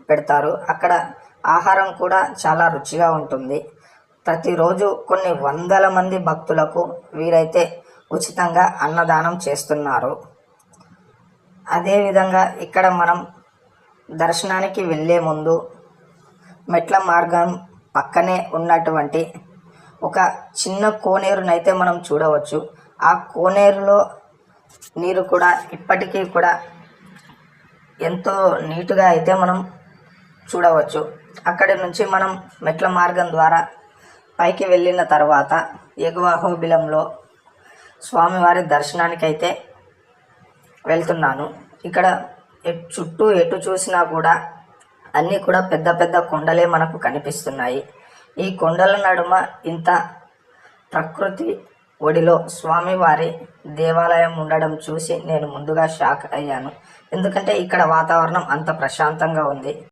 పెడతారు. అక్కడ ఆహారం కూడా చాలా రుచిగా ఉంటుంది. ప్రతిరోజు కొన్ని వందల మంది భక్తులకు వీరైతే ఉచితంగా అన్నదానం చేస్తున్నారు. అదేవిధంగా ఇక్కడ మనం దర్శనానికి వెళ్ళే ముందు మెట్ల మార్గం పక్కనే ఉన్నటువంటి ఒక చిన్న కోనేరునైతే మనం చూడవచ్చు. ఆ కోనేరులో నీరు కూడా ఇప్పటికీ కూడా ఎంతో నీటుగా అయితే మనం చూడవచ్చు. అక్కడి నుంచి మనం మెట్ల మార్గం ద్వారా పైకి వెళ్ళిన తర్వాత ఎగువ అహోబిలంలో స్వామివారి దర్శనానికైతే వెళ్తున్నాను. ఇక్కడ చుట్టూ ఎటు చూసినా కూడా అన్నీ కూడా పెద్ద పెద్ద కొండలే మనకు కనిపిస్తున్నాయి. ఈ కొండల నడుమ ఇంత ప్రకృతి ఒడిలో స్వామివారి దేవాలయం ఉండడం చూసి నేను ముందుగా షాక్ అయ్యాను. ఎందుకంటే ఇక్కడ వాతావరణం అంత ప్రశాంతంగా ఉంది.